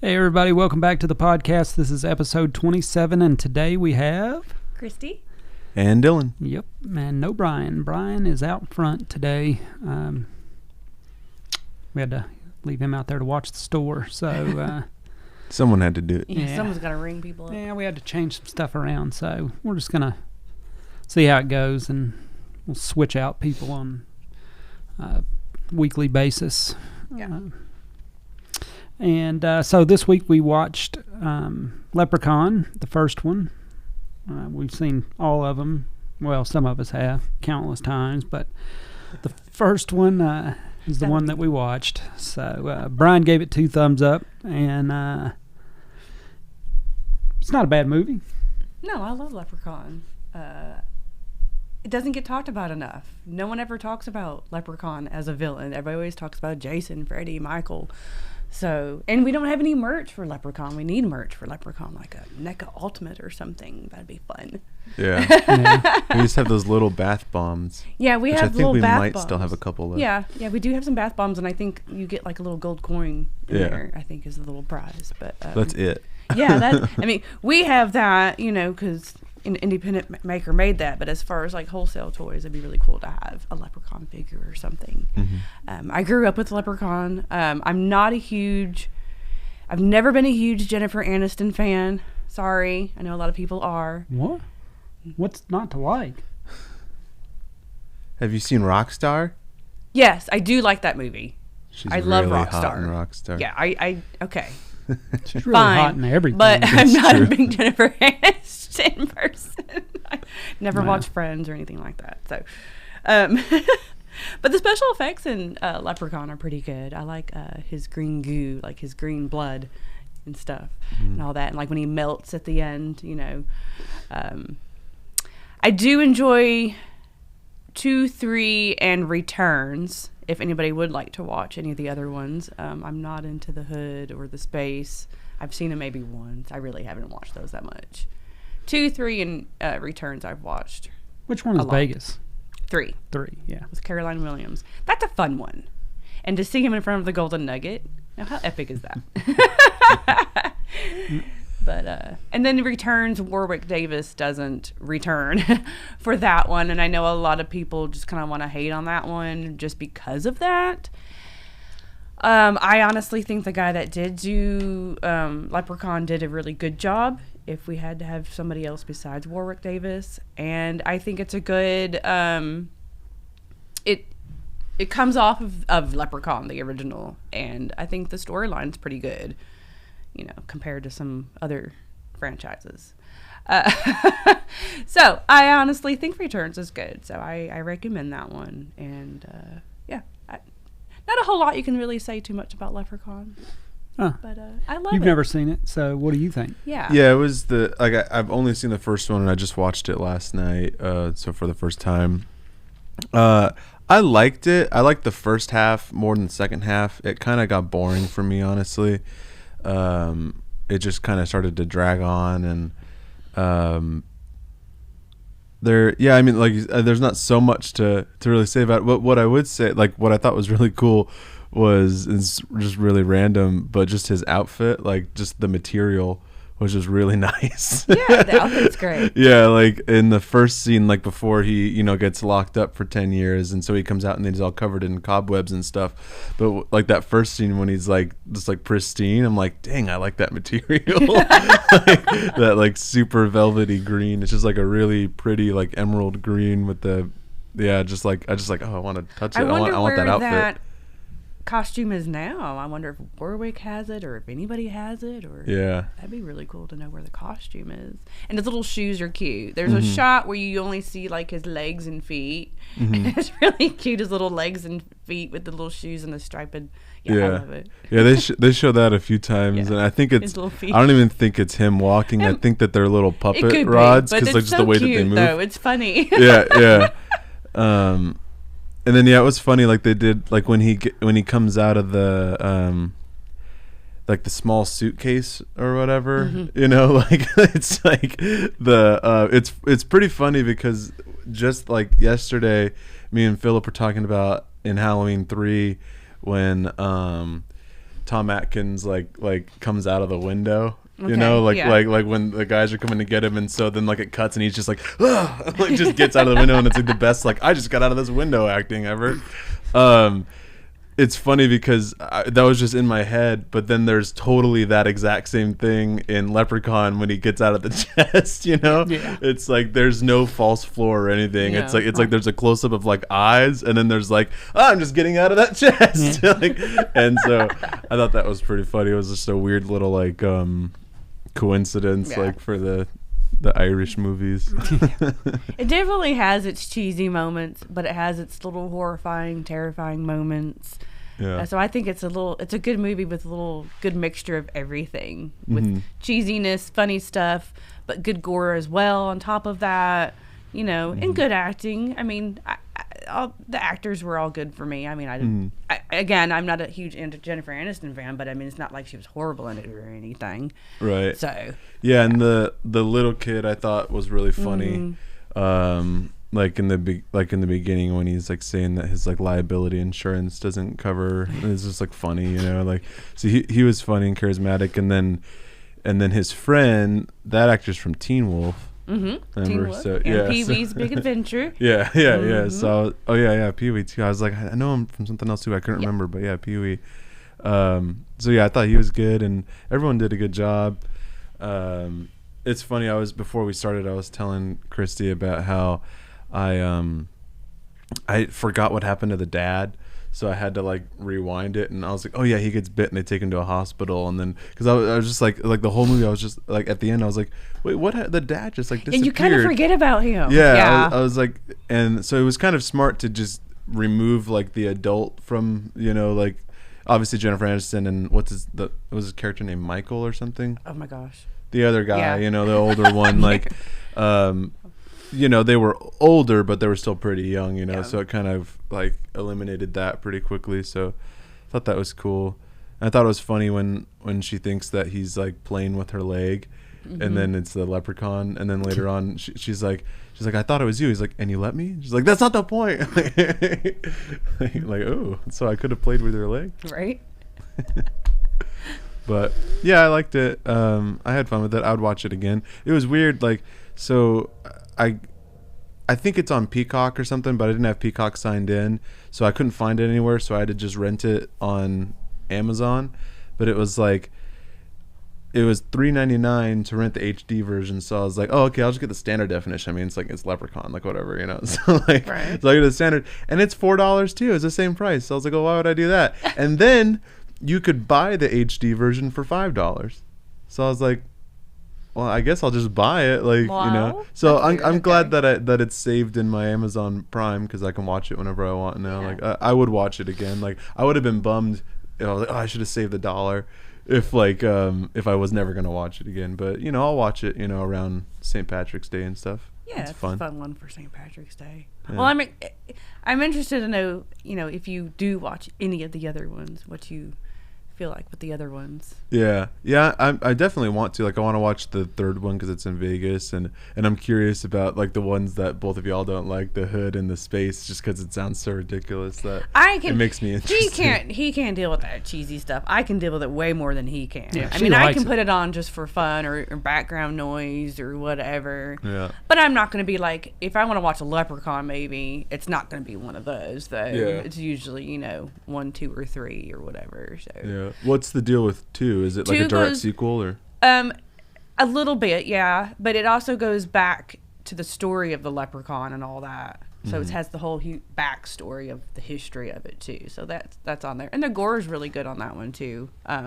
Hey everybody, welcome back to the podcast. This is episode 27 and today we have... Christy. And Dylan. Yep, and no Brian. Brian is out front today. We had to leave him out there to watch the store, so... Someone had to do it. Yeah, someone's got to ring people up. Yeah, we had to change some stuff around, so we're just going to see how it goes and we'll switch out people on a weekly basis. Yeah. So this week we watched Leprechaun, the first one. We've seen all of them. Well, some of us have, countless times, but the first one is the one that we watched. So Brian gave it 2 thumbs up, and it's not a bad movie. No, I love Leprechaun. It doesn't get talked about enough. No one ever talks about Leprechaun as a villain. Everybody always talks about Jason, Freddy, Michael. So, and we don't have any merch for Leprechaun. We need merch for Leprechaun, like a NECA Ultimate or something. That'd be fun. Yeah. We used to have those little bath bombs. Yeah, we have little bath bombs. I think we might still have a couple left. Yeah, we do have some bath bombs, and I think you get like a little gold coin in there, I think is the little prize. But that's it. Yeah, I mean, we have that, because an independent maker made that, but as far as like wholesale toys, it'd be really cool to have a Leprechaun figure or something. Mm-hmm. I grew up with Leprechaun. I've never been a huge Jennifer Aniston fan. Sorry, I know a lot of people are. What? What's not to like? Have you seen Rockstar? Yes, I do like that movie. I love really Rockstar. Hot in Rockstar. Yeah, I okay. She's really Fine, hot in everything. But I'm not true. a big Jennifer Aniston person. I never watched Friends or anything like that. So, but the special effects in Leprechaun are pretty good. I like his green goo, like his green blood and stuff, and all that. And like when he melts at the end, I do enjoy 2, 3, and Returns. If anybody would like to watch any of the other ones, I'm not into the Hood or the Space. I've seen them maybe once. I really haven't watched those that much. 2, 3, and Returns I've watched. Which one is Vegas? 3. 3, yeah. With Caroline Williams. That's a fun one. And to see him in front of the Golden Nugget, now how epic is that? But and then Returns, Warwick Davis doesn't return for that one, and I know a lot of people just kind of want to hate on that one just because of that. I honestly think the guy that did do Leprechaun did a really good job. If we had to have somebody else besides Warwick Davis, and I think it's a good. It comes off of Leprechaun, the original, and I think the storyline's pretty good. Compared to some other franchises. So I honestly think Returns is good. So I recommend that one. And not a whole lot you can really say too much about Leprechaun. But I love it. You've never seen it, so what do you think? Yeah. Yeah, it was I've only seen the first one and I just watched it last night. So for the first time. I liked it. I liked the first half more than the second half. It kind of got boring for me, honestly. It just kind of started to drag on, and there's not so much to really say about it. But what I would say, like what I thought was really cool is just really random, but just his outfit, like just the material was just really nice. Yeah, the outfit's great. Yeah, like in the first scene, like before he, gets locked up for 10 years, and so he comes out and then he's all covered in cobwebs and stuff. But like that first scene when he's like just like pristine, I'm like, dang, I like that material. That like super velvety green. It's just like a really pretty like emerald green with the, I just like, oh, I want to touch it. I want that outfit. That costume is now. I wonder if Warwick has it or if anybody has it, or that'd be really cool to know where the costume is. And his little shoes are cute. There's a shot where you only see like his legs and feet. It's really cute, his little legs and feet with the little shoes and the striped. I love it. Yeah, they show that a few times, and I think it's. I don't even think it's him walking. I think that they're little puppet rods because like just the way that they move. Though it's funny. Yeah. And then it was funny, like they did, like when he comes out of the like the small suitcase or whatever, like it's like it's pretty funny because just like yesterday, me and Philip were talking about in Halloween 3 when Tom Atkins like comes out of the window. You Okay, know, like yeah. like when the guys are coming to get him, and so then like it cuts, and he's just like, "Ugh," like just gets out of the window, and it's like the best like I just got out of this window acting ever. It's funny because that was just in my head, but then there's totally that exact same thing in Leprechaun when he gets out of the chest. You know, Yeah. it's like there's no false floor or anything. No. It's like there's a close up of like eyes, and then there's like, oh, I'm just getting out of that chest. Like, and so I thought that was pretty funny. It was just a weird little like coincidence, Yeah. like for the Irish movies. It definitely has its cheesy moments, but it has its little horrifying, terrifying moments. Yeah. So I think it's a good movie with a little good mixture of everything, with Mhm. cheesiness, funny stuff, but good gore as well on top of that, you know, and good acting. I mean, all the actors were all good for me. I mean, I didn't. Again, I'm not a huge Jennifer Aniston fan, but I mean, it's not like she was horrible in it or anything. Right. So Yeah, and the little kid I thought was really funny. Like in the beginning when he's like saying that his like liability insurance doesn't cover. It's just like funny, you know. Like so he was funny and charismatic, and then his friend, that actor's from Teen Wolf. Mm-hmm. Remember? Wolf So, and yeah, Pee-wee's so- Big Adventure. Yeah. So, Pee-wee too. I was like, I know him from something else too. I couldn't remember, but yeah, Pee-wee. So yeah, I thought he was good, and everyone did a good job. It's funny. Before we started, I was telling Christy about how I forgot what happened to the dad. So I had to like rewind it, and I was like, "Oh yeah, he gets bit, and they take him to a hospital." And then, because I was just like the whole movie, I was just like at the end, I was like, "Wait, what? The dad just like disappeared." And you kind of forget about him. Yeah, I was like, and so it was kind of smart to just remove like the adult from, you know, like obviously Jennifer Aniston and what was his character named Michael or something? Oh my gosh. The other guy, Yeah. you know, the older one, like, you know, they were older, but they were still pretty young, you know, Yeah. so it kind of like eliminated that pretty quickly. So I thought that was cool. And I thought it was funny when she thinks that he's like playing with her leg, and then it's the leprechaun, and then later on she's like, I thought it was you. He's like, and you let me? She's like, that's not the point. like, oh, so I could have played with your leg. Right? But yeah, I liked it. I had fun with it. I would watch it again. It was weird, like, so I think it's on Peacock or something, but I didn't have Peacock signed in, so I couldn't find it anywhere, so I had to just rent it on Amazon. But it was like, it was $3.99 to rent the HD version, so I was like, oh, okay, I'll just get the standard definition. I mean, it's Leprechaun, like whatever, you know. So like, Right. so I get the standard, and it's $4 too. It's the same price. So I was like, oh, why would I do that? And then you could buy the HD version for $5. So I was like, well, I guess I'll just buy it, like, you know. Wow. So That's I'm weird. I'm Okay. glad that it's saved in my Amazon Prime, because I can watch it whenever I want now. Yeah. Like I would watch it again. Like I would have been bummed if I was like, oh, I should have saved $1 if like if I was never gonna watch it again. But you know, I'll watch it, you know, around St. Patrick's Day and stuff. Yeah, it's it's fun. a fun one for St. Patrick's Day. Yeah. Well, I'm interested to know, you know, if you do watch any of the other ones, what you feel like with the other ones. Yeah, I definitely want to. Like, I want to watch the third one because it's in Vegas, and I'm curious about like the ones that both of y'all don't like, the hood and the space, just because it sounds so ridiculous that it makes me interested. He can't deal with that cheesy stuff. I can deal with it way more than he can. Yeah, I she mean, I likes can it. put it on just for fun or background noise or whatever. Yeah. But I'm not going to be like, if I want to watch a Leprechaun movie, it's not going to be one of those though. Yeah. It's usually, you know, 1, 2, or 3 or whatever. So Yeah. What's the deal with 2? Is it like 2 a direct goes- sequel or? A little bit, yeah, but it also goes back to the story of the leprechaun and all that. So it has the whole backstory of the history of it too. So that's on there, and the gore is really good on that one too. I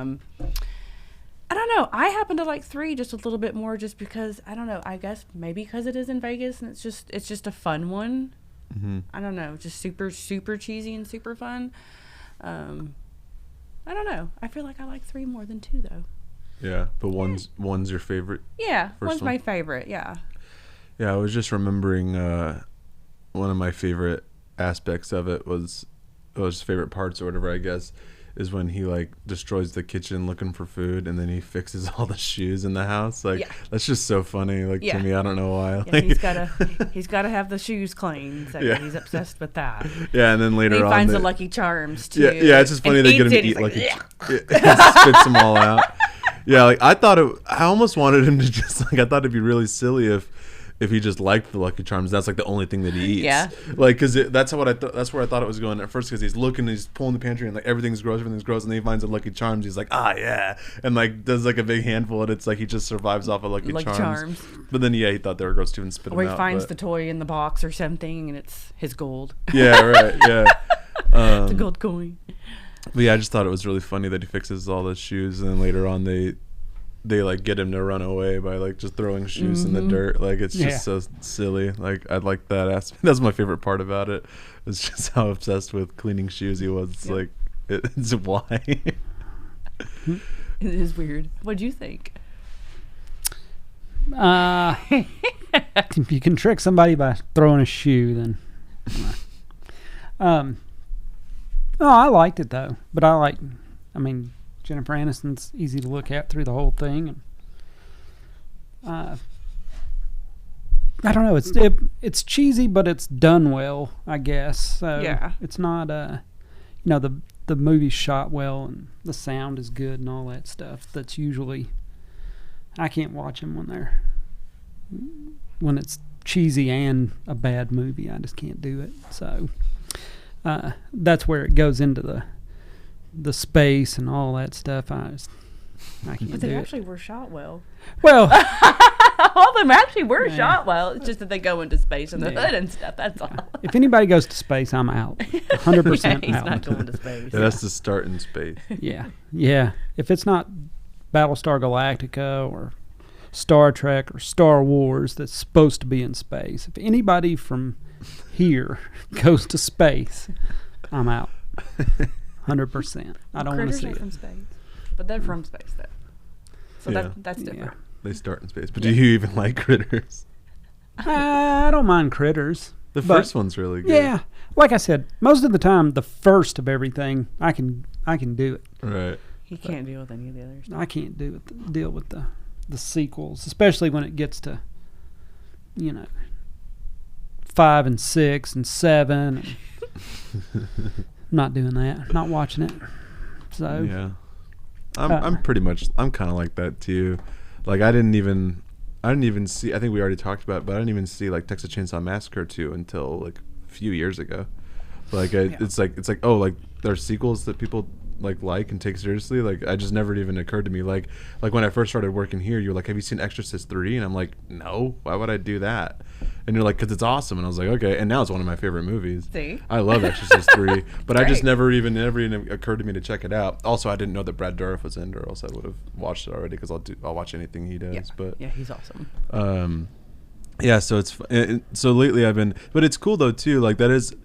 don't know. I happen to like 3 just a little bit more, just because I don't know. I guess maybe because it is in Vegas and it's just a fun one. Mm-hmm. I don't know, just super cheesy and super fun. I don't know. I feel like I like 3 more than 2 though. Yeah, but one's your favorite. Yeah, First one's one? my favorite. Yeah. Yeah, I was just remembering one of my favorite aspects of it was favorite parts or whatever, I guess, is when he like destroys the kitchen looking for food, and then he fixes all the shoes in the house. Like that's just so funny. Like to me, I don't know why. Yeah, he's gotta have the shoes clean. So he's obsessed with that. Yeah, and then later he on, finds the Lucky Charms too. Yeah, it's just funny they get him to eat like, Lucky. Spits them all out. Yeah, like I almost wanted him to just like I thought it'd be really silly if he just liked the Lucky Charms. That's like the only thing that he eats. Yeah. Like, cause that's where I thought it was going at first. Cause he's looking, he's pulling the pantry, and like everything's gross, and then he finds a Lucky Charms. He's like, yeah, and like does like a big handful, and it's like he just survives off of Lucky Charms. But then he thought they were gross too, and spit them out. Or he finds the toy in the box or something, and it's his gold. Yeah, right. Yeah. It's a gold coin. But yeah, I just thought it was really funny that he fixes all the shoes, and then later on they like get him to run away by like just throwing shoes in the dirt. Like it's just so silly. Like I like that aspect. That's my favorite part about it. It's just how obsessed with cleaning shoes he was. It's like it's why. It is weird. What'd you think? If you can trick somebody by throwing a shoe, then no, I liked it though. But I mean, Jennifer Aniston's easy to look at through the whole thing, and I don't know. It's cheesy, but it's done well, I guess. So it's not the movie's shot well and the sound is good and all that stuff. That's usually I can't watch them when it's cheesy and a bad movie. I just can't do it. So that's where it goes into the space and all that stuff. I can't do it. But they actually were shot well. Well, all of them actually were shot well. It's just that they go into space and the hood and stuff. That's all. If anybody goes to space, I'm out. 100% he's out. not going to space. It has to start in space. Yeah. If it's not Battlestar Galactica or Star Trek or Star Wars that's supposed to be in space, if anybody from here goes to space, I'm out. 100%. I don't want to see it. From space, but they're from space though, so that's different. Yeah. They start in space, but do you even like Critters? I don't mind Critters. The first one's really good. Yeah, like I said, most of the time, the first of everything, I can do it. Right. He can't deal with any of the others. I can't deal with the sequels, especially when it gets to 5 and 6 and 7. I'm not doing that. Not watching it. So yeah, I'm kind of like that too. Like I didn't even see. I think we already talked about it, but I didn't even see like Texas Chainsaw Massacre 2 until like a few years ago. Like it's like oh, like there are sequels that people like and take seriously. Like I just never even occurred to me. Like when I first started working here, you were like, have you seen Exorcist 3? And I'm like, no, why would I do that? And you're like, because it's awesome. And I was like, okay. And now it's one of my favorite movies. See? I love Exorcist 3, but I just never even occurred to me to check it out. Also, I didn't know that Brad Dourif was in it, or else I would have watched it already, because I'll watch anything he does. But he's awesome. Yeah, so so lately I've been, but it's cool though too. Like that is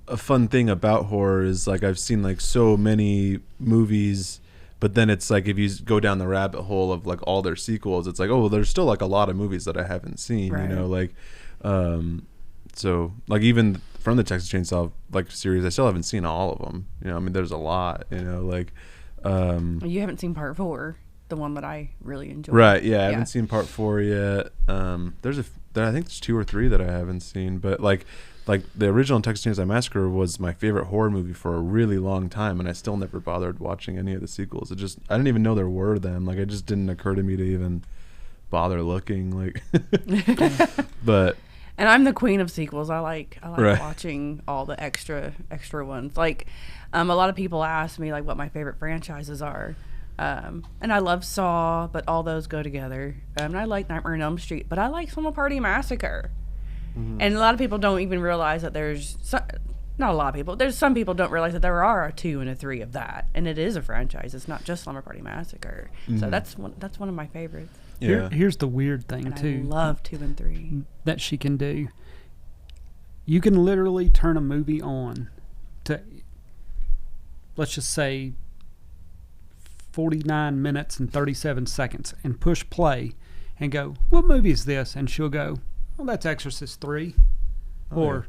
a fun thing about horror, is like I've seen like so many movies, but then it's like if you go down the rabbit hole of like all their sequels, it's like, oh well, there's still like a lot of movies that I haven't seen, like so like even from the Texas Chainsaw like series, I still haven't seen all of them. I mean there's a lot, like you haven't seen part 4, the one that I really enjoyed. Right, yeah, I haven't seen part 4 yet. I think there's 2 or 3 that I haven't seen, but like the original Texas Chainsaw Massacre was my favorite horror movie for a really long time, and I still never bothered watching any of the sequels. I didn't even know there were them. Like it just didn't occur to me to even bother looking. Like, but. And I'm the queen of sequels. I like watching all the extra ones. Like, a lot of people ask me like what my favorite franchises are. And I love Saw, but all those go together. And I like Nightmare on Elm Street, but I like Slumber Party Massacre. Mm-hmm. And a lot of people don't even realize that not a lot of people. There's some people don't realize that there are a 2 and a 3 of that, and it is a franchise. It's not just Slumber Party Massacre. Mm-hmm. So that's one of my favorites. Yeah. Here's the weird thing too. I love 2 and 3 that she can do. You can literally turn a movie on to, let's just say, 49 minutes and 37 seconds, and push play, and go, "What movie is this?" And she'll go, "Well, that's Exorcist 3." Or,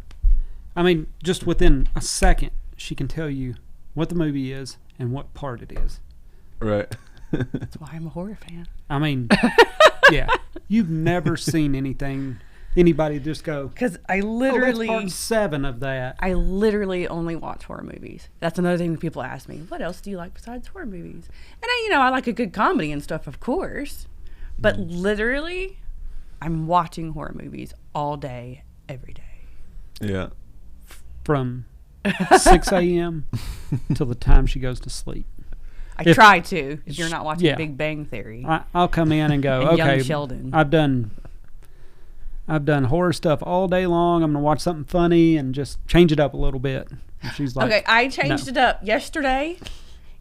I mean, just within a second, she can tell you what the movie is and what part it is. Right. That's why I'm a horror fan. I mean, yeah. You've never seen anybody just go, Because I that's literally... part 7 of that. I literally only watch horror movies. That's another thing that people ask me. What else do you like besides horror movies? And I like a good comedy and stuff, of course. But literally, I'm watching horror movies all day, every day. Yeah. From 6 a.m. till the time she goes to sleep. I try to, if you're not watching yeah. Big Bang Theory. I'll come in and go, And okay, Young Sheldon. I've done horror stuff all day long. I'm going to watch something funny and just change it up a little bit. And she's like, Okay, I changed it up yesterday.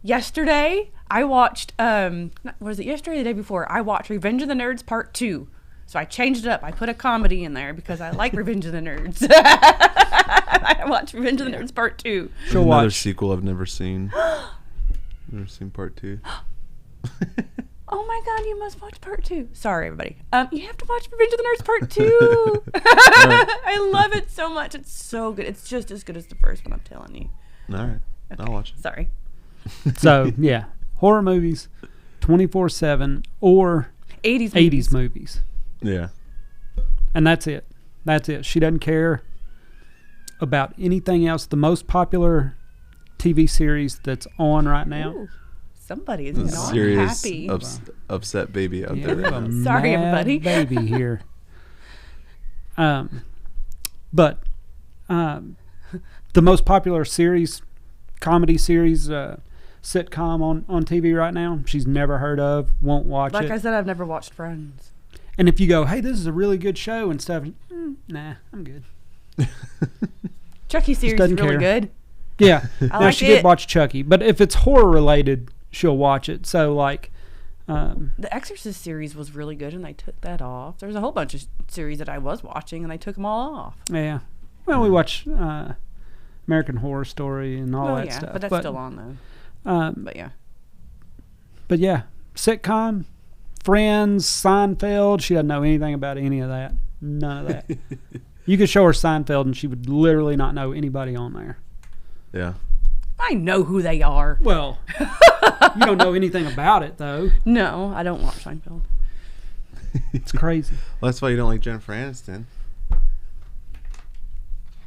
Yesterday, I watched, was it yesterday or the day before? I watched Revenge of the Nerds Part 2. So I changed it up. I put a comedy in there because I like Revenge of the Nerds. I watched Revenge of the Nerds Part 2. She'll Another watch. sequel I've never seen. Never seen part 2. Oh my God, you must watch Part 2. Sorry, everybody. You have to watch Revenge of the Nerds Part 2. I love it so much. It's so good. It's just as good as the first one, I'm telling you. All right. Okay. I'll watch it. Sorry. So, yeah, horror movies 24/7 or 80s movies. Yeah. And that's it. That's it. She doesn't care about anything else. The most popular TV series that's on right now. Ooh, somebody is The not serious happy. upset baby out Yeah, there we right have a now. Sorry, mad everybody. baby here. But the most popular series, comedy series, sitcom on TV right now, she's never heard of, won't watch Like it. I said, I've never watched Friends. And if you go, hey, this is a really good show and stuff, nah, I'm good. Chucky series is doesn't really care. good. Yeah, I now like she it. did watch Chucky, but if it's horror related, she'll watch it. So like, The Exorcist series was really good, and I took that off. There's a whole bunch of series that I was watching, and I took them all off. yeah. Well, we watch American Horror Story and all that stuff. but that's still on though. But yeah, But yeah, sitcom, Friends, Seinfeld. She doesn't know anything about any of that. None of that. You could show her Seinfeld, and she would literally not know anybody on there. Yeah. I know who they are. Well, you don't know anything about it, though. No, I don't watch Seinfeld. It's crazy. Well, that's why you don't like Jennifer Aniston.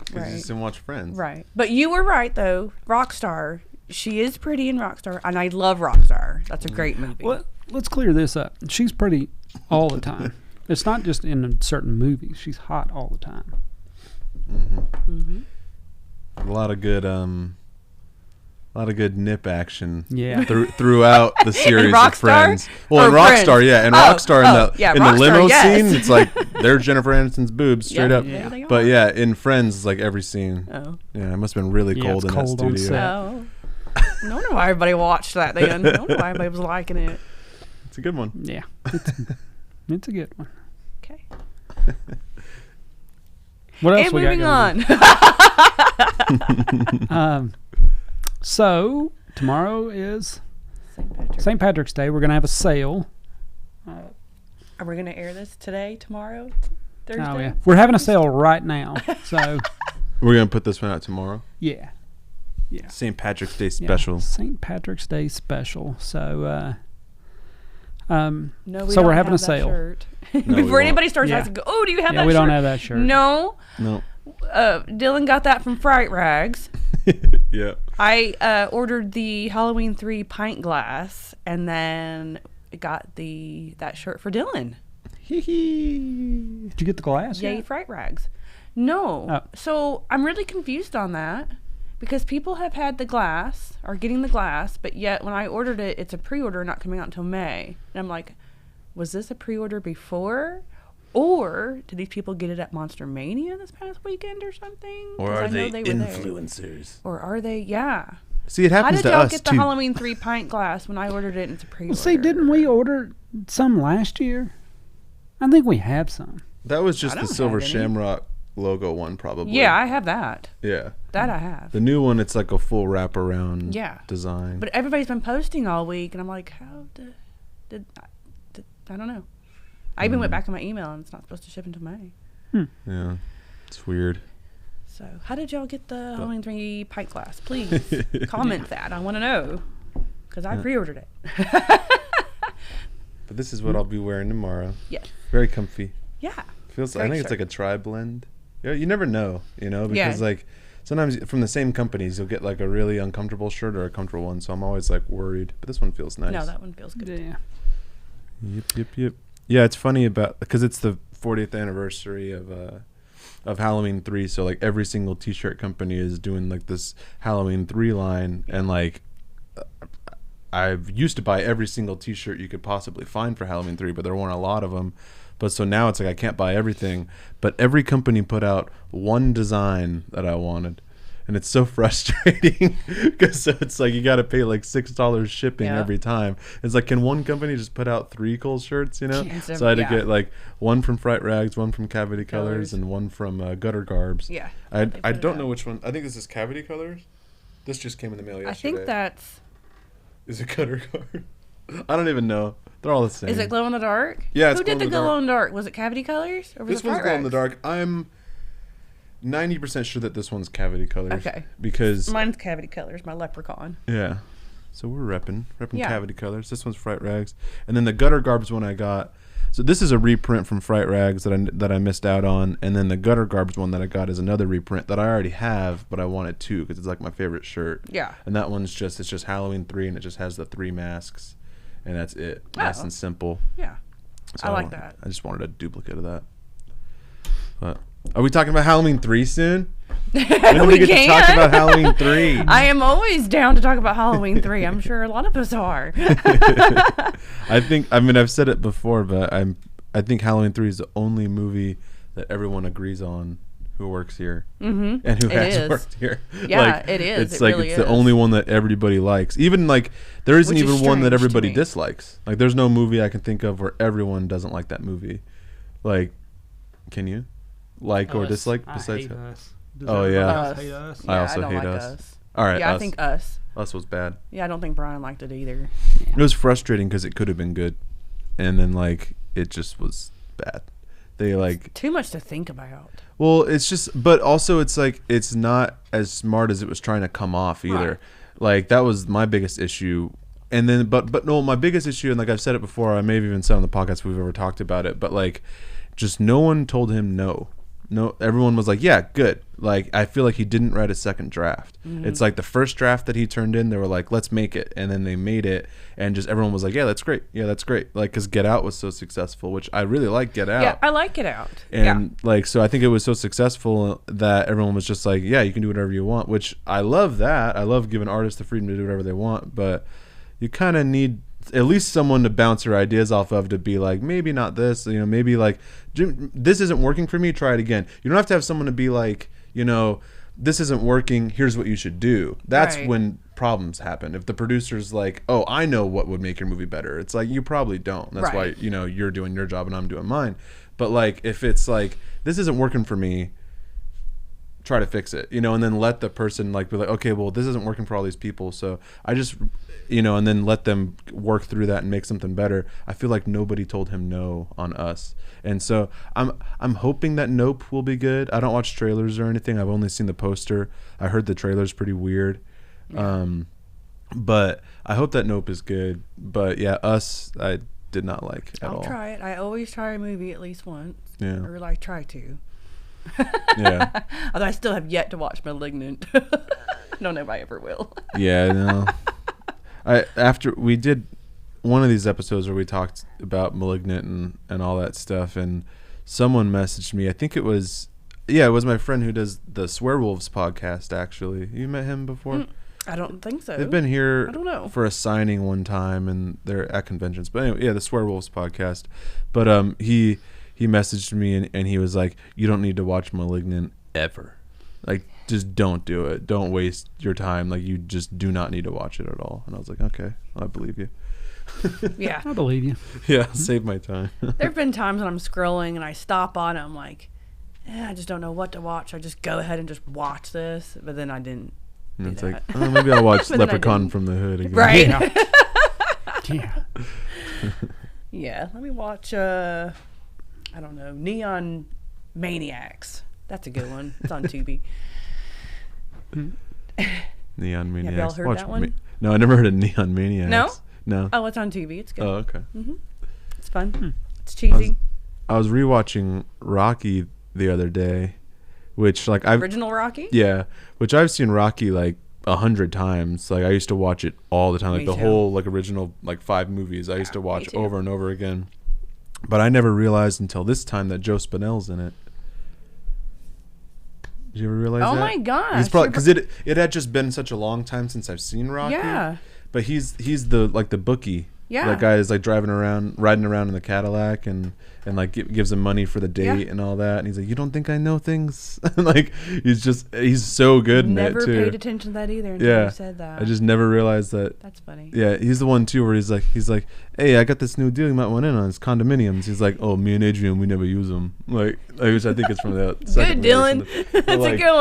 Because you Right. just didn't watch Friends. Right. But you were right, though. Rockstar. She is pretty in Rockstar, and I love Rockstar. That's a great movie. Let's clear this up. She's pretty all the time. It's not just in certain movies. She's hot all the time. A lot of good nip action. Yeah. Throughout the series of Rockstar? Friends. Well, Or in Rockstar, Friends? yeah, in Oh, Rockstar, in Rockstar, the limo yes. scene, it's like there's Jennifer Aniston's boobs straight Yeah, up. yeah, they But are. yeah, in Friends, it's like every scene. Oh. Yeah, it must have been really Yeah, cold it's in cold that on studio. set. Oh. No wonder why everybody watched that then. No wonder why everybody was liking it. It's a good one. Yeah. It's a good one. Okay. What else And we moving got on. on? So tomorrow is St. Patrick. St. Patrick's Day. We're going to have a sale. Are we going to air this today, tomorrow, Thursday? Oh, yeah. We're having a sale right now. So, We're going to put this one out tomorrow. yeah. Yeah. St. Patrick's Day Yeah. special. St. Patrick's Day special. So, No, we so don't we're having have a that sale. shirt. we Before anybody won't. starts Yeah. asking, oh, do you have Yeah, that we shirt? don't have that shirt. No. No. Dylan got that from Fright Rags. Yeah. I ordered the Halloween 3 pint glass, and then got that shirt for Dylan. Did you get the glass? Yay, yet? Fright Rags. No. Oh. So I'm really confused on that because people have had the glass, are getting the glass, but yet when I ordered it, it's a pre-order not coming out until May. And I'm like, was this a pre-order before? Or did these people get it at Monster Mania this past weekend or something? Or 'Cause are I know they were there. influencers? Or are they? Yeah. See, it How happens did to y'all us get the too. Halloween 3 pint glass when I ordered it and it's a pre-order? Well, see, didn't we order some last year? I think we have some. That was just I the don't Silver have any. Shamrock logo one, probably. Yeah, I have that. Yeah. That I have. The new one, it's like a full wraparound Yeah. design. But everybody's been posting all week, and I'm like, how did I don't know. I even went back on my email, and it's not supposed to ship until May. Yeah. It's weird. So, how did y'all get the Halloween 3 pint glass? Please comment that. I want to know. because I pre-ordered it. But this is what I'll be wearing tomorrow. Yes. Very comfy. Yeah. Feels. I Great think it's shirt. like a tri-blend. Yeah, you never know, because Yeah. like sometimes from the same companies you'll get like a really uncomfortable shirt or a comfortable one. So I'm always like worried. But this one feels nice. No, that one feels good. Yeah. Yep. Yeah, it's funny because it's the 40th anniversary of Halloween 3. So like every single T-shirt company is doing like this Halloween 3 line, and like I've used to buy every single T-shirt you could possibly find for Halloween 3, but there weren't a lot of them. But so now it's like I can't buy everything. But every company put out one design that I wanted. And it's so frustrating because it's like you got to pay like $6 shipping every time. It's like, can one company just put out 3 cool shirts, So I had to get like one from Fright Rags, one from Cavity Colors, and one from Gutter Garbs. Yeah. I don't know which one. I think this is Cavity Colors. This just came in the mail yesterday. I think that's... Is it Gutter Garb? I don't even know. They're all the same. Is it glow in the dark? Yeah, it's Who did the glow-in-the-dark. glow in the dark? Was it Cavity Colors? Or was This it one's Fright glow in the Rags? dark. I'm 90% sure that this one's Cavity Colors. Okay. Because Mine's Cavity Colors, my Leprechaun. yeah, so we're repping Yeah. Cavity Colors. This one's Fright Rags, and then the Gutter Garbs one I got. So this is a reprint from Fright Rags that I missed out on, and then the Gutter Garbs one that I got is another reprint that I already have, but I wanted 2 because it's like my favorite shirt. Yeah. And that one's just Halloween 3, and it just has the 3 masks, and that's it. Nice and simple. Yeah. So I like that. I just wanted a duplicate of that. But are we talking about Halloween 3 soon? When do we get to talk about Halloween 3? I am always down to talk about Halloween 3. I'm sure a lot of us are. I've said it before, but I think Halloween 3 is the only movie that everyone agrees on who works here and who has worked here. Yeah, it is. It's it like really it's is. the only one that everybody likes. Even like there isn't Which is even one that strange to everybody me. dislikes. Like there's no movie I can think of where everyone doesn't like that movie. Like, can you like or dislike besides? I hate Us. Does Oh, everybody yeah. else hate Us? Yeah, I also don't hate like Us. All right, Yeah, I Us. think Us. Us was bad. Yeah, I don't think Brian liked it either. It was frustrating because it could have been good, and then like it just was bad. They like Too much to think about. well, it's just, but also it's like it's not as smart as it was trying to come off either. Right. Like that was my biggest issue. And then, but no, my biggest issue, and like I've said it before, I may have even said on the podcast if we've ever talked about it, but like, just no one told him no. No, everyone was like, yeah, good. Like, I feel like he didn't write a second draft. It's like the first draft that he turned in, they were like, let's make it. And then they made it, and just everyone was like, yeah, that's great. Yeah, that's great. Like, because Get Out was so successful, which I really like Get Out. Yeah, I like it out. And like, so I think it was so successful that everyone was just like, yeah, you can do whatever you want, which I love that. I love giving artists the freedom to do whatever they want, but you kind of need at least someone to bounce your ideas off of, to be like, maybe not this, maybe like, this isn't working for me, try it again. You don't have to have someone to be like, this isn't working, here's what you should do. That's Right. when problems happen. If the producer's like, oh, I know what would make your movie better, it's like, you probably don't. That's Right. why, you're doing your job and I'm doing mine. But like, if it's like, this isn't working for me, try to fix it, and then let the person like be like, okay, well, this isn't working for all these people, so I just, and then let them work through that and make something better. I feel like nobody told him no on Us, and so I'm hoping that Nope will be good. I don't watch trailers or anything. I've only seen the poster. I heard the trailer's pretty weird, but I hope that Nope is good. But yeah, Us I did not like at all. I'll try it. I always try a movie at least once. Yeah. Or like try to. Yeah. Although I still have yet to watch Malignant. Don't know if I ever will. Yeah, no. After we did one of these episodes where we talked about Malignant and all that stuff, and someone messaged me. I think it was my friend who does the Swearwolves podcast. Actually, you met him before? I don't think so. They've been here I don't know. for a signing one time, and they're at conventions. But anyway, yeah, the Swearwolves podcast. But he messaged me and he was like, you don't need to watch Malignant ever. Like, just don't do it. Don't waste your time. Like, you just do not need to watch it at all. And I was like, okay, I believe you. Yeah. I believe you. Yeah, save my time. There have been times when I'm scrolling and I stop on it. I'm like, I just don't know what to watch. I just go ahead and just watch this. But then I didn't. And do it's that. like, oh, maybe I'll watch But then I Leprechaun didn't. from the Hood again. Right. Yeah. Yeah. Let me watch, I don't know, Neon Maniacs. That's a good one. It's on Tubi. Neon Maniacs. y'all heard that one? No, I never heard of Neon Maniacs. No? No. Oh, it's on TV. It's good. Oh, okay. It's fun. It's cheesy. I was rewatching Rocky the other day, which like Original Rocky? Yeah, which I've seen Rocky like 100 times. Like I used to watch it all the time, like Me the too. whole like original like 5 movies. I used to watch too. over and over again. But I never realized until this time that Joe Spinell's in it. Did you ever realize that? Oh my gosh. It's probably because it had just been such a long time since I've seen Rocky. Yeah. But he's the like the bookie. Yeah. That guy is like riding around in the Cadillac and like gives him money for the date and all that. And he's like, "You don't think I know things?" Like he's so good in it too. Never paid attention to that either until you said that. I just never realized that. That's funny. Yeah, he's the one too where he's like, "Hey, I got this new deal you might want in on. It's condominiums." He's like, "Oh, me and Adrian, we never use them." Like which I think it's from the second Good, Dylan. That's a good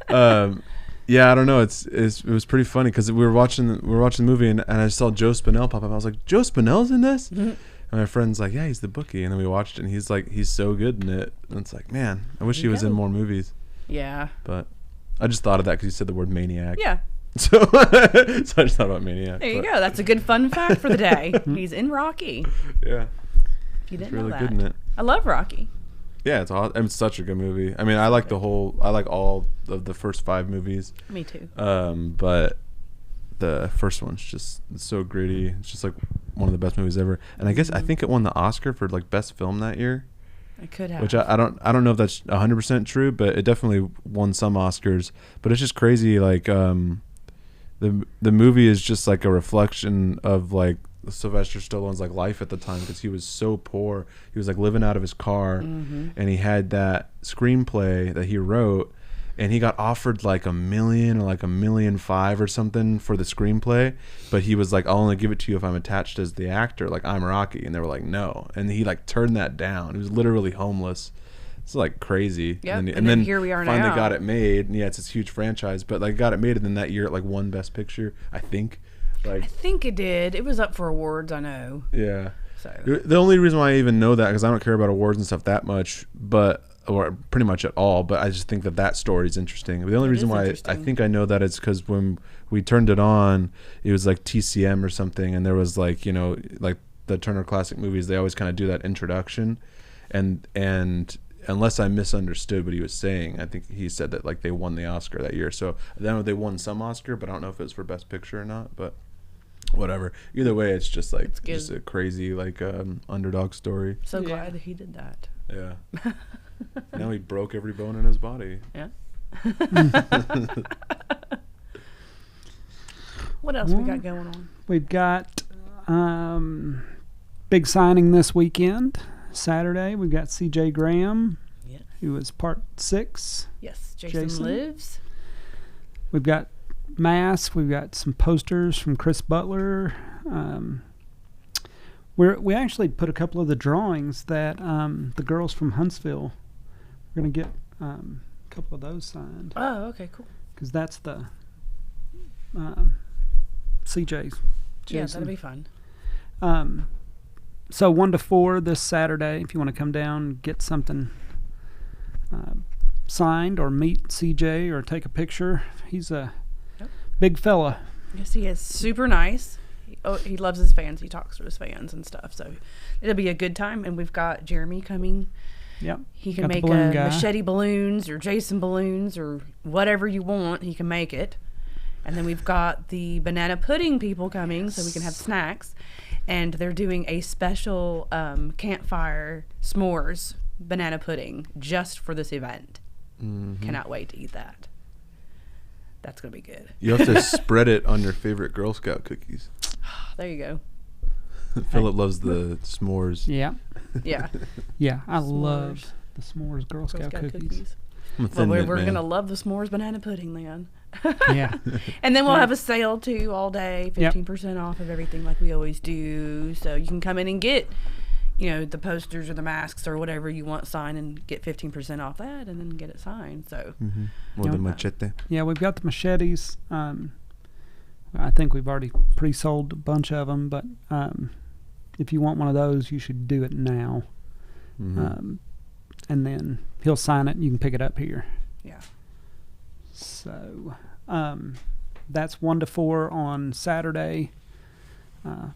one. Yeah, I don't know. It was pretty funny because we were watching the movie and I saw Joe Spinell pop up. I was like, Joe Spinell's in this? And my friend's like, yeah, he's the bookie. And then we watched it and he's so good in it. And it's like, man, I wish he was in more movies. Yeah. But I just thought of that because you said the word maniac. Yeah. So I just thought about Maniac. There you go. That's a good fun fact for the day. He's in Rocky. Yeah. If you didn't Really know that. good in it. I love Rocky. Yeah, it's awesome. It's such a good movie. I mean, I like all of the first 5 movies. Me too. But the first one's just it's so gritty. It's just like one of the best movies ever. And I think it won the Oscar for like best film that year. It could have. Which I don't know if that's 100% true, but it definitely won some Oscars. But it's just crazy. Like the movie is just like a reflection of like Sylvester Stallone's like life at the time because he was so poor. He was like living out of his car, and he had that screenplay that he wrote, and he got offered like $1 million or like $1.5 million or something for the screenplay, but he was like, "I'll only give it to you if I'm attached as the actor, like I'm Rocky," and they were like, "No," and he like turned that down. He was literally homeless. It's like crazy. Yep. And then here we are finally now. got it made. And yeah, it's this huge franchise, but like got it made, and then that year it like won Best Picture, I think. Like, I think it did. It was up for awards, I know. Yeah. So The only reason why I even know that, because I don't care about awards and stuff that much, or pretty much at all, but I just think that story is interesting. The only reason why I think I know that is because when we turned it on, it was like TCM or something, and there was like, like the Turner Classic Movies, they always kind of do that introduction, and unless I misunderstood what he was saying, I think he said that like they won the Oscar that year. So I know they won some Oscar, but I don't know if it was for Best Picture or not, but whatever. Either way, it's just like just a crazy like underdog story. So glad that he did that. Yeah. Now he broke every bone in his body. Yeah. What else we got going on? We've got big signing this weekend. Saturday, we've got C.J. Graham, who was part 6. Yes, Jason Lives. We've got masks. We've got some posters from Chris Butler. We actually put a couple of the drawings that the girls from Huntsville. We're going to get a couple of those signed. Oh, okay, cool. Because that's the CJ's. Yeah, that'll be fun. So 1 to 4 this Saturday, if you want to come down and get something signed or meet CJ or take a picture. He's a big fella. Yes, he is. Super nice. He loves his fans. He talks to his fans and stuff. So it'll be a good time. And we've got Jeremy coming. Yep. He can make machete balloons or Jason balloons or whatever you want. He can make it. And then we've got the banana pudding people coming so we can have snacks. And they're doing a special campfire s'mores banana pudding just for this event. Mm-hmm. Cannot wait to eat that. That's going to be good. You have to spread it on your favorite Girl Scout cookies. There you go. Philip loves the s'mores. Yeah. Yeah. Yeah, I love the s'mores Girl Scout cookies. Well, we're going to love the s'mores banana pudding then. Yeah. And then we'll have a sale too all day, 15% off of everything like we always do. So you can come in and get, the posters or the masks or whatever you want signed and get 15% off that and then get it signed. So Or the machete. Yeah, we've got the machetes. I think we've already pre-sold a bunch of them, but if you want one of those, you should do it now. Mm-hmm. And then he'll sign it and you can pick it up here. Yeah. So, that's 1 to 4 on Saturday.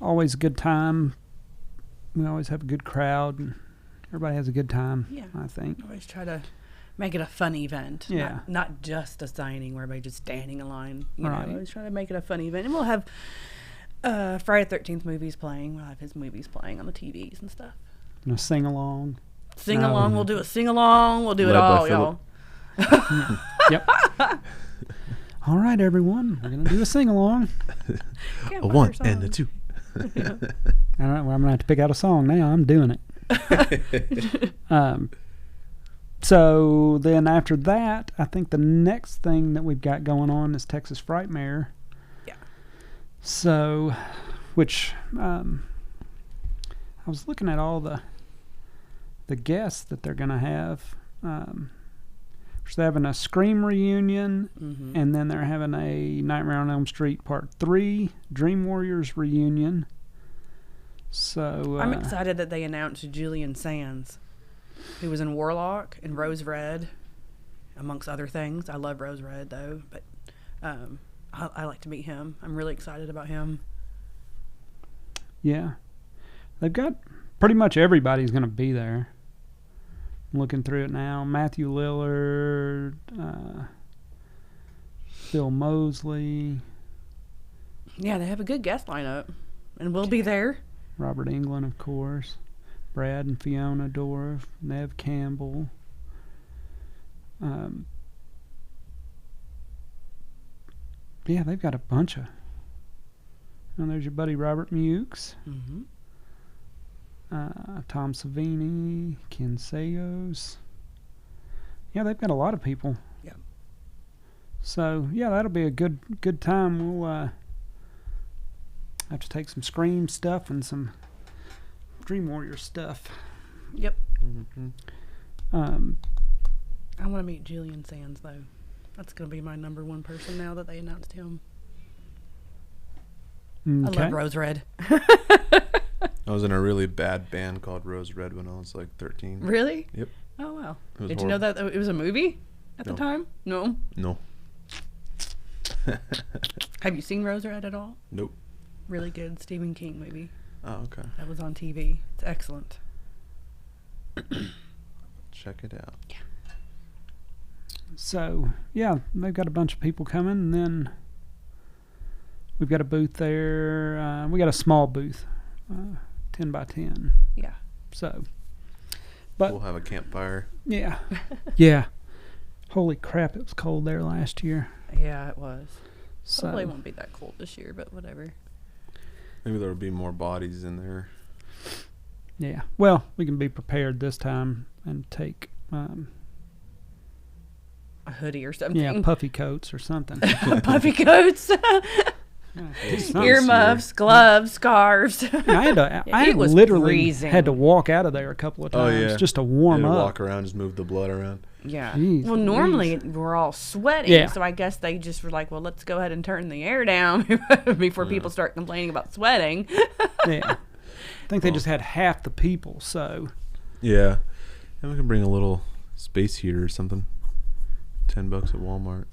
Always a good time. We always have a good crowd, and everybody has a good time. Yeah. I think. Always try to make it a fun event. Yeah. Not just a signing where everybody's just standing in line. Right. Always try to make it a fun event. And we'll have Friday the 13th movies playing. We'll have his movies playing on the TVs and stuff. And a sing along. Sing along. We'll do a sing along. We'll do it Led by all, Philip. y'all. Yep. All right, everyone. We're gonna do a sing along. A 1 and a 2. All right. Well, I'm gonna have to pick out a song now. I'm doing it. So then after that, I think the next thing that we've got going on is Texas Frightmare. Yeah. So, which I was looking at all the guests that they're gonna have. They're having a Scream reunion, and then they're having a Nightmare on Elm Street Part 3 Dream Warriors reunion. So I'm excited that they announced Julian Sands, who was in Warlock and Rose Red, amongst other things. I love Rose Red, though, but I like to meet him. I'm really excited about him. Yeah. They've got pretty much everybody's going to be there. I'm looking through it now. Matthew Lillard, Bill Moseley. Yeah, they have a good guest lineup, and we'll be there. Robert Englund, of course. Brad and Fiona Dorff. Nev Campbell. Yeah, they've got a bunch of... And there's your buddy Robert Mukes. Mm-hmm. Tom Savini, Ken Sayos. Yeah, they've got a lot of people. Yeah. So, yeah, that'll be a good time. We'll have to take some Scream stuff and some Dream Warrior stuff. Yep. Mm-hmm. I want to meet Julian Sands, though. That's going to be my number one person now that they announced him. Okay. I love Rose Red. I was in a really bad band called Rose Red when I was like 13. Really? Yep. Oh, wow. It was Did you know that it was a movie at the No. time? No. No. Have you seen Rose Red at all? Nope. Really good Stephen King movie. Oh, okay. That was on TV. It's excellent. Check it out. So, yeah, they've got a bunch of people coming, and then we've got a booth there. We got a small booth, 10 by 10. Yeah. So, but We'll have a campfire. yeah, yeah. Holy crap! It was cold there last year. Yeah, it was. So Hopefully it won't be that cold this year, but whatever. Maybe there'll be more bodies in there. yeah. Well, we can be prepared this time and take A hoodie or something. yeah, puffy coats or something. Puffy coats. Do something. Earmuffs, gloves, scarves. I It was literally freezing. had to walk out of there a couple of Oh, times yeah. just to warm You had to up. walk around, just move the blood around. Yeah. Jeez well, Louise. normally we're all sweating, Yeah. so I guess they just were like, well, let's go ahead and turn the air down before people start complaining about sweating. Yeah. I think they just had half the people, so Yeah. And we can bring a little space heater or something. $10 at Walmart.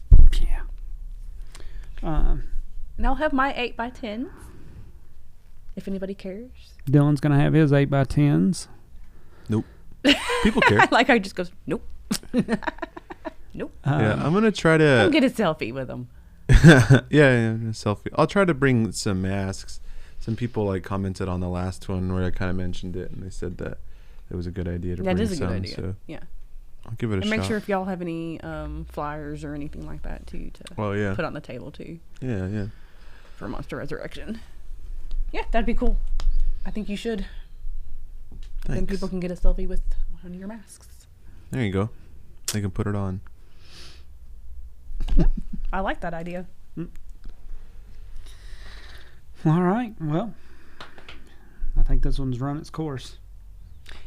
yeah. And I'll have my 8x10s, if anybody cares. Dylan's gonna have his 8x10s. Nope. People care. Like I just goes, nope. Nope. Yeah, I'm gonna try to. Don't get a selfie with them. yeah, a selfie. I'll try to bring some masks. Some people like commented on the last one where I kind of mentioned it, and they said that it was a good idea to That bring is a some. good idea. So Yeah. I'll give it a And shot. make sure if y'all have any flyers or anything like that too to Well, yeah, put on the table too yeah. for Monster Resurrection. Yeah, that'd be cool. I think you should. Then Thanks. people can get a selfie with one of your masks. There you go. They can put it on. I like that idea. All right. Well, I think this one's run its course.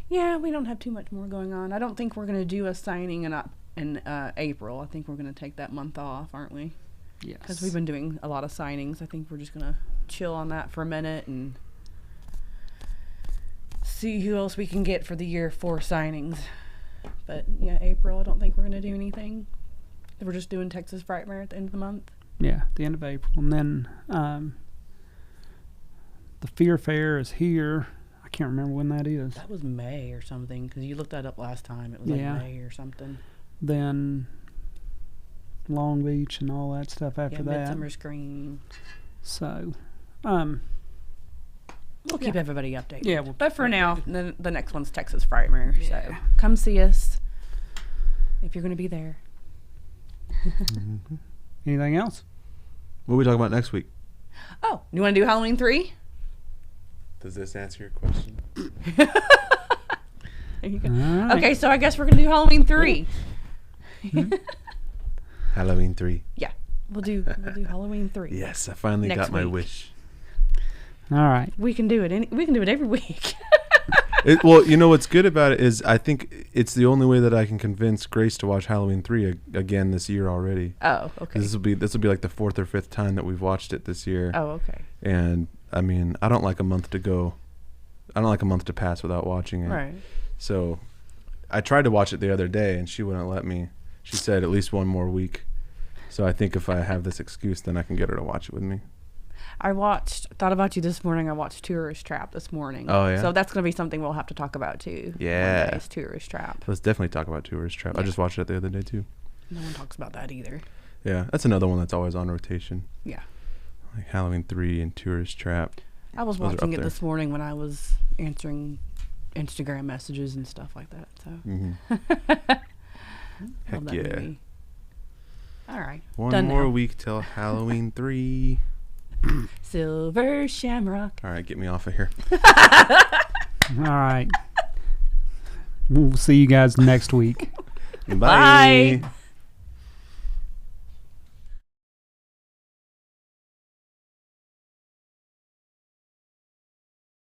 Yeah, we don't have too much more going on. I don't think we're going to do a signing in April. I think we're going to take that month off, aren't we? Yes. Because we've been doing a lot of signings. I think we're just going to chill on that for a minute and see who else we can get for the year 4 signings. But yeah, April, I don't think we're going to do anything. We're just doing Texas Frightmare at the end of the month. Yeah, the end of April. And then the Fear Fair is here. I can't remember when that is. That was May or something, because you looked that up last time. It was Yeah. like May or something. Then Long Beach and all that stuff after that. Midsummer Scream. So, We'll keep everybody updated. Yeah, but for now, the next one's Texas Frightmare. Yeah. So come see us if you're going to be there. Anything else? What are we talking about next week? Oh, you want to do Halloween 3? Does this answer your question? There you go. Right. Okay, so I guess we're going to do Halloween 3. Halloween 3. Yeah, we'll do Halloween 3. Yes, I finally Next got my week. wish. All right. We can do it. We can do it every week. Well, you know what's good about it is I think it's the only way that I can convince Grace to watch Halloween 3 again this year already. Oh, okay. This will be like the 4th or 5th time that we've watched it this year. Oh, okay. And I mean, I don't like a month to go. I don't like a month to pass without watching it. Right. So I tried to watch it the other day and she wouldn't let me. She said at least one more week. So I think if I have this excuse, then I can get her to watch it with me. I thought about you this morning. I watched Tourist Trap this morning. Oh, yeah? So that's going to be something we'll have to talk about too. Yeah. One day is Tourist Trap. Let's definitely talk about Tourist Trap. Yeah. I just watched it the other day too. No one talks about that either. Yeah, that's another one that's always on rotation. Yeah. Like Halloween 3 and Tourist Trap. I was Those are watching up it there. this morning when I was answering Instagram messages and stuff like that. So Mm-hmm. Heck love that yeah. movie. All right. One Done more now. week till Halloween 3. Silver Shamrock. All right, get me off of here. All right. We'll see you guys next week. Bye. Bye.